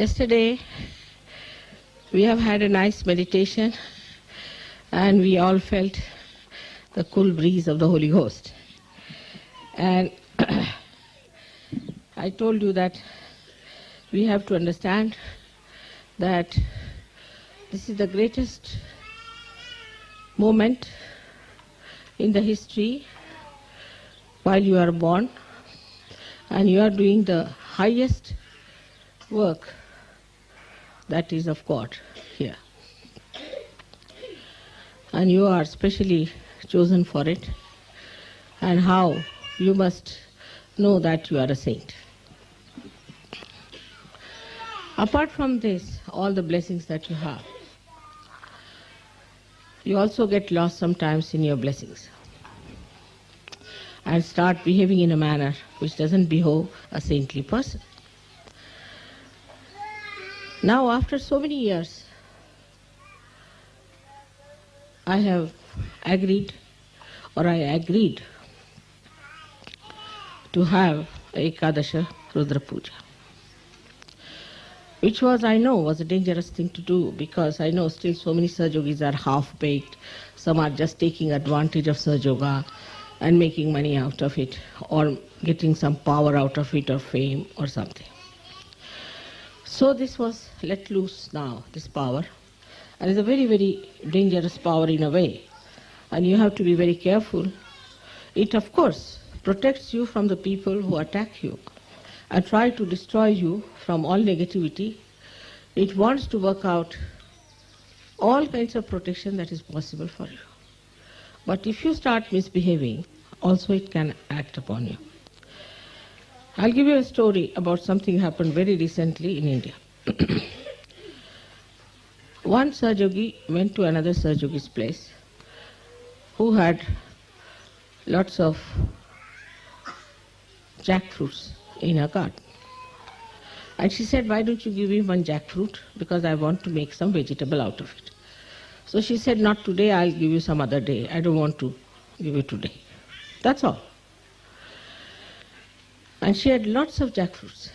Yesterday, we have had a nice meditation and we all felt the cool breeze of the Holy Ghost. And I told you that we have to understand that this is the greatest moment in the history while you are born, and you are doing the highest work that is of God here. And you are specially chosen for it, and how you must know that you are a saint. Apart from this, all the blessings that you have, you also get lost sometimes in your blessings and start behaving in a manner which doesn't behove a saintly person. Now, after so many years, I agreed to have Ekadasha Rudra Puja, which was a dangerous thing to do, because I know still so many Sahaja Yogis are half-baked. Some are just taking advantage of Sahaja Yoga and making money out of it, or getting some power out of it, or fame or something. So this was let loose now, this power. And it's a very, very dangerous power in a way. And you have to be very careful. It, of course, protects you from the people who attack you and try to destroy you from all negativity. It wants to work out all kinds of protection that is possible for you. But if you start misbehaving, also it can act upon you. I'll give you a story about something happened very recently in India. One Sahaja Yogi went to another Sahaja Yogi's place who had lots of jackfruits in her garden. And she said, "Why don't you give me one jackfruit, because I want to make some vegetable out of it." So she said, "Not today, I'll give you some other day. I don't want to give you today." That's all. And she had lots of jackfruits.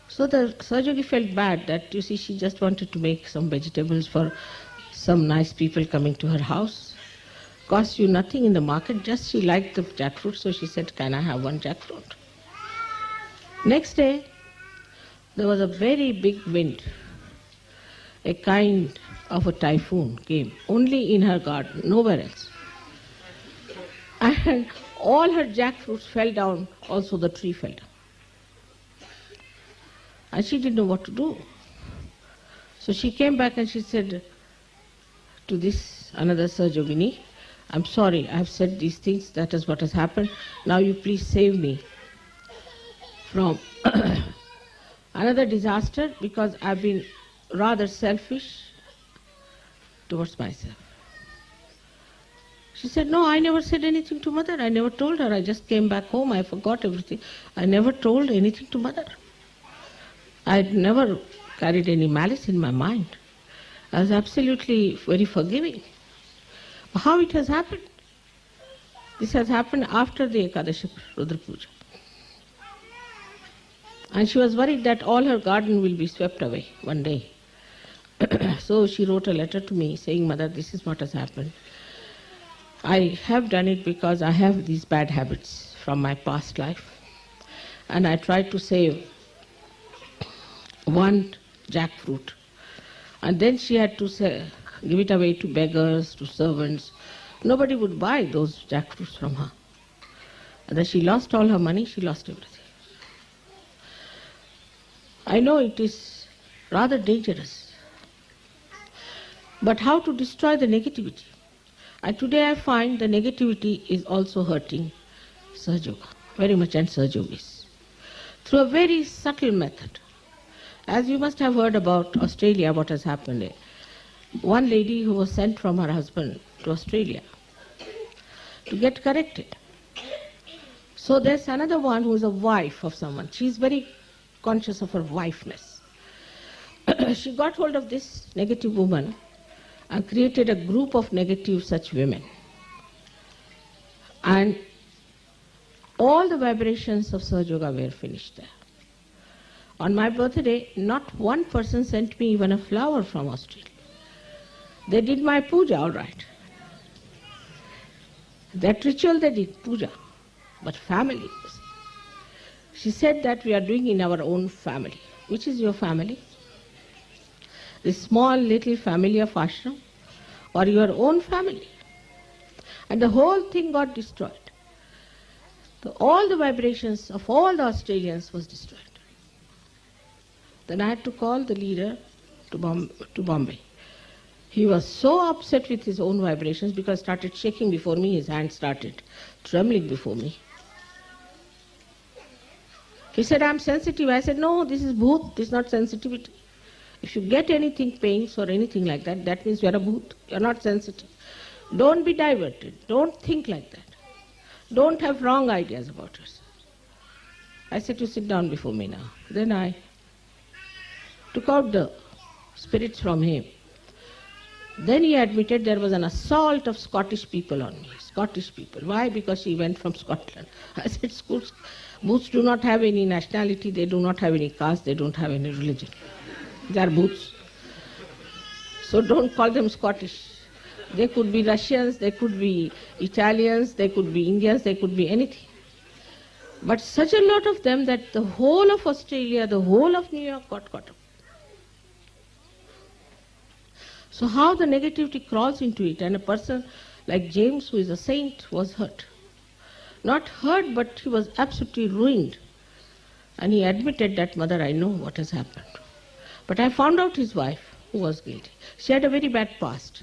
So the Sahaja Yogi felt bad that, you see, she just wanted to make some vegetables for some nice people coming to her house. Cost you nothing in the market, just she liked the jackfruit, so she said, "Can I have one jackfruit?" Next day, there was a very big wind. A kind of a typhoon came, only in her garden, nowhere else. And all her jackfruits fell down, also the tree fell down. And she didn't know what to do. So she came back and she said to this another Sahaja Yogini, "I'm sorry, I have said these things, that is what has happened. Now you please save me from another disaster, because I've been rather selfish towards myself." She said, "No, I never said anything to Mother. I never told her. I just came back home. I forgot everything. I never told anything to Mother. I had never carried any malice in my mind. I was absolutely very forgiving." How it has happened? This has happened after the Ekadasha Rudra Puja. And she was worried that all her garden will be swept away one day. So she wrote a letter to me saying, "Mother, this is what has happened. I have done it because I have these bad habits from my past life, and I tried to save one jackfruit, and then she had to give it away to beggars, to servants. Nobody would buy those jackfruits from her. And then she lost all her money, she lost everything." I know it is rather dangerous, but how to destroy the negativity? And today I find the negativity is also hurting Sahaja Yoga very much, and Sahaja Yogis, through a very subtle method. As you must have heard about Australia, what has happened. One lady who was sent from her husband to Australia to get corrected. So there's another one who is a wife of someone. She's very conscious of her wifeness. She got hold of this negative woman and created a group of negative such women. And all the vibrations of Sahaja Yoga were finished there. On my birthday, not one person sent me even a flower from Australia. They did my puja, all right. That ritual they did, puja, but family. She said that we are doing in our own family. Which is your family? The small little family of ashram or your own family? And the whole thing got destroyed. All the vibrations of all the Australians was destroyed. Then I had to call the leader to Bombay. He was so upset with his own vibrations because started shaking before me, his hand started trembling before me. He said, I'm sensitive. I said, no, this is bhoot, this is not sensitivity. If you get anything, pains or anything like that, that means you are a bhoot, you are not sensitive. Don't be diverted, don't think like that. Don't have wrong ideas about yourself. I said, you sit down before me now. Then I took out the spirits from him. Then he admitted there was an assault of Scottish people on me. Scottish people. Why? Because she went from Scotland. I said, boots do not have any nationality, they do not have any caste, they don't have any religion. They are boots. So don't call them Scottish. They could be Russians, they could be Italians, they could be Indians, they could be anything. But such a lot of them that the whole of Australia, the whole of New York got caught up. So how the negativity crawls into it, and a person like James, who is a saint, was hurt. Not hurt, but he was absolutely ruined. And he admitted that, Mother, I know what has happened. But I found out his wife, who was guilty. She had a very bad past.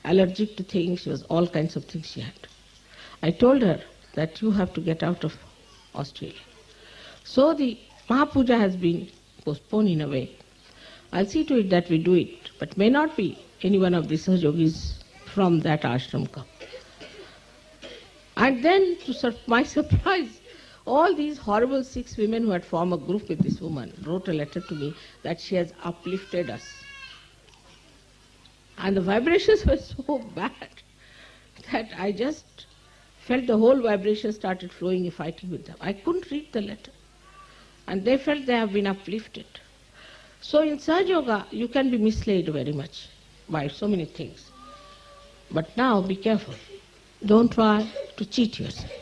Allergic to things, she was all kinds of things she had. I told her that you have to get out of Australia. So the Mahapuja has been postponed in a way. I'll see to it that we do it, but may not be any one of the Sahajogis from that ashram come. And then, to my surprise, all these horrible 6 women who had formed a group with this woman wrote a letter to me that she has uplifted us. And the vibrations were so bad that I just felt the whole vibration started flowing, fighting with them. I couldn't read the letter. And they felt they have been uplifted. So in Sahaja Yoga, you can be misled very much by so many things. But now be careful. Don't try to cheat yourself.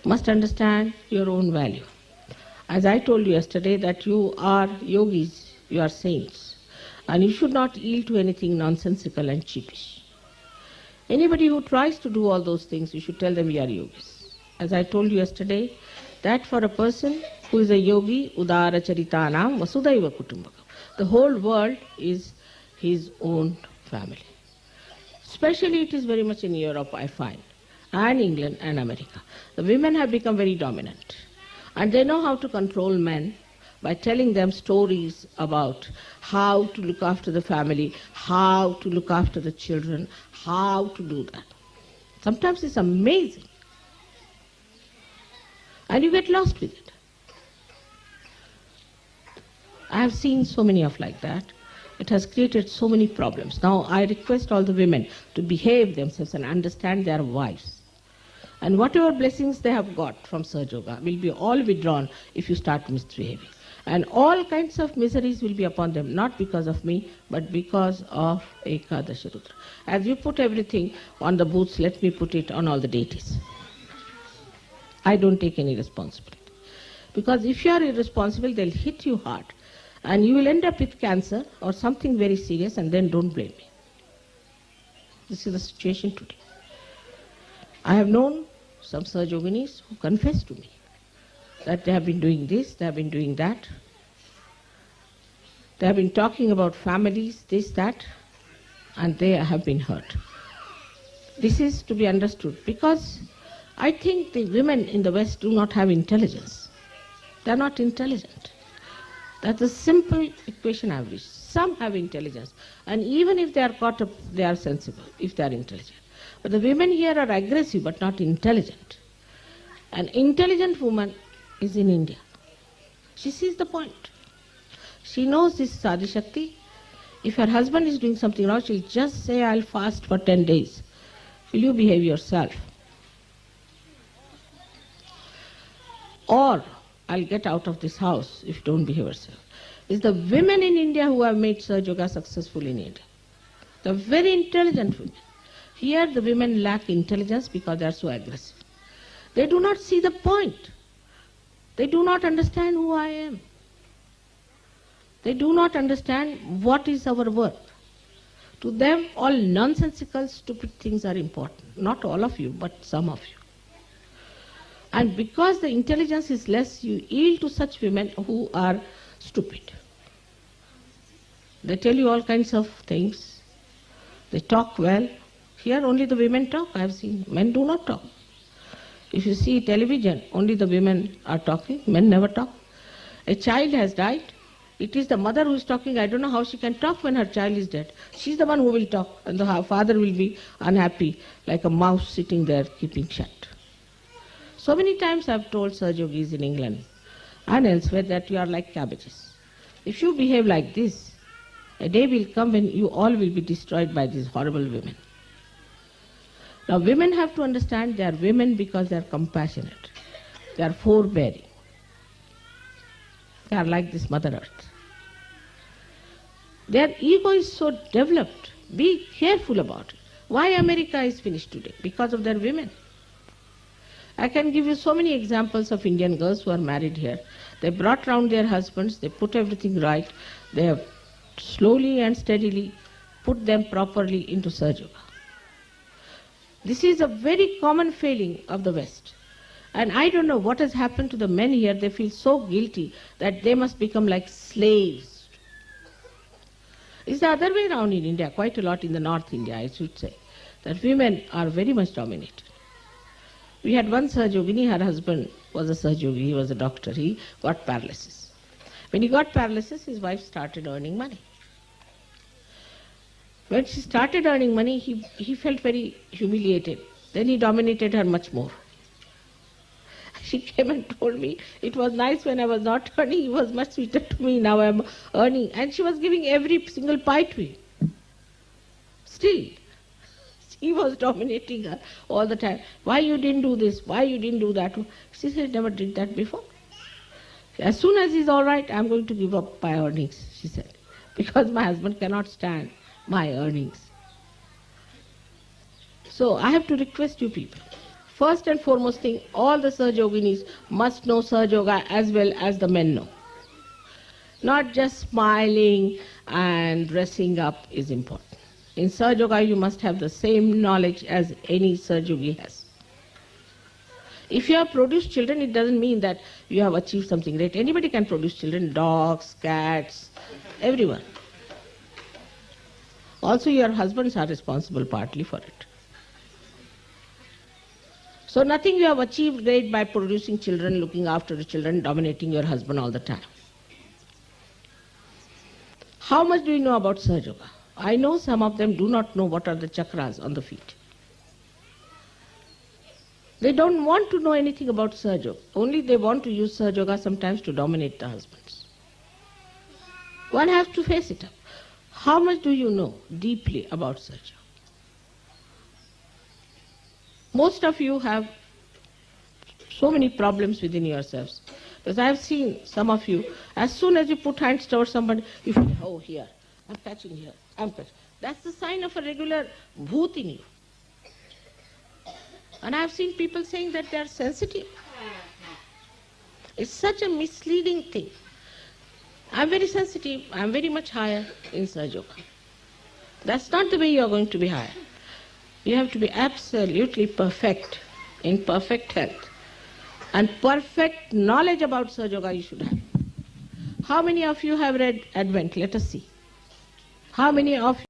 You must understand your own value. As I told you yesterday that you are yogis, you are saints. And you should not yield to anything nonsensical and cheapish. Anybody who tries to do all those things, you should tell them you are yogis. As I told you yesterday, that for a person who is a yogi, udara charitanam vasudhaiva kutumbakam. The whole world is his own family. Especially it is very much in Europe, I find, and England and America. The women have become very dominant. And they know how to control men by telling them stories about how to look after the family, how to look after the children, how to do that. Sometimes it's amazing. And you get lost with it. I have seen so many of like that. It has created so many problems. Now I request all the women to behave themselves and understand their wives. And whatever blessings they have got from Sahaja Yoga will be all withdrawn if you start misbehaving. And all kinds of miseries will be upon them, not because of me, but because of Ekadasha Rudra. As you put everything on the booths, let me put it on all the deities. I don't take any responsibility. Because if you are irresponsible, they'll hit you hard. And you will end up with cancer or something very serious, and then don't blame me. This is the situation today. I have known some Sahajoginis who confessed to me that they have been doing this, they have been doing that. They have been talking about families, this, that, and they have been hurt. This is to be understood because I think the women in the West do not have intelligence. They are not intelligent. That's a simple equation I have reached. Some have intelligence, and even if they are caught up, they are sensible, if they are intelligent. But the women here are aggressive but not intelligent. An intelligent woman is in India. She sees the point. She knows this is Adi Shakti. If her husband is doing something wrong, she'll just say, I'll fast for 10 days. Will you behave yourself? Or I'll get out of this house if you don't behave yourself. It's the women in India who have made Sahaja Yoga successful in India. The very intelligent women. Here the women lack intelligence because they are so aggressive. They do not see the point. They do not understand who I am. They do not understand what is our worth. To them, all nonsensical, stupid things are important. Not all of you, but some of you. And because the intelligence is less, you yield to such women who are stupid. They tell you all kinds of things. They talk well. Here only the women talk, I have seen. Men do not talk. If you see television, only the women are talking. Men never talk. A child has died. It is the mother who is talking. I don't know how she can talk when her child is dead. She's the one who will talk, and the father will be unhappy, like a mouse sitting there keeping shut. So many times I have told Sahaja Yogis in England and elsewhere that you are like cabbages. If you behave like this, a day will come when you all will be destroyed by these horrible women. Now women have to understand they are women because they are compassionate. They are forbearing. They are like this Mother Earth. Their ego is so developed. Be careful about it. Why America is finished today? Because of their women. I can give you so many examples of Indian girls who are married here. They brought round their husbands, they put everything right, they have slowly and steadily put them properly into Sahaja Yoga. This is a very common failing of the West. And I don't know what has happened to the men here. They feel so guilty that they must become like slaves. It's the other way around in India, quite a lot in the North India, I should say, that women are very much dominated. We had one Sahaja Yogini, her husband was a Sahaja Yogi, he was a doctor, he got paralysis. When he got paralysis, his wife started earning money. When she started earning money, he felt very humiliated. Then he dominated her much more. She came and told me, it was nice when I was not earning, he was much sweeter to me, now I am earning. And she was giving every single pie to him. Still, he was dominating her all the time. Why you didn't do this? Why you didn't do that? She said, never did that before. As soon as he's all right, I'm going to give up my earnings, she said, because my husband cannot stand my earnings. So I have to request you people. First and foremost thing, all the Sahaja Yoginis must know Sahaja Yoga as well as the men know. Not just smiling and dressing up is important. In Sahaja Yoga, you must have the same knowledge as any Sahaja Yogi has. If you have produced children, it doesn't mean that you have achieved something great. Anybody can produce children, dogs, cats, everyone. Also, your husbands are responsible partly for it. So nothing you have achieved great by producing children, looking after the children, dominating your husband all the time. How much do you know about Sahaja Yoga? I know some of them do not know what are the chakras on the feet. They don't want to know anything about Sahaja Yoga. Only they want to use Sahaja Yoga sometimes to dominate the husbands. One has to face it up. How much do you know deeply about Sahaja Yoga? Most of you have so many problems within yourselves. Because I have seen some of you, as soon as you put hands towards somebody, you feel, oh, here, I'm touching here, I'm touching. That's the sign of a regular bhoot in you. And I have seen people saying that they are sensitive. It's such a misleading thing. I'm very sensitive, I'm very much higher in Sahaja Yoga. That's not the way you are going to be higher. You have to be absolutely perfect, in perfect health. And perfect knowledge about Sahaja Yoga you should have. How many of you have read Advent? Let us see. How many of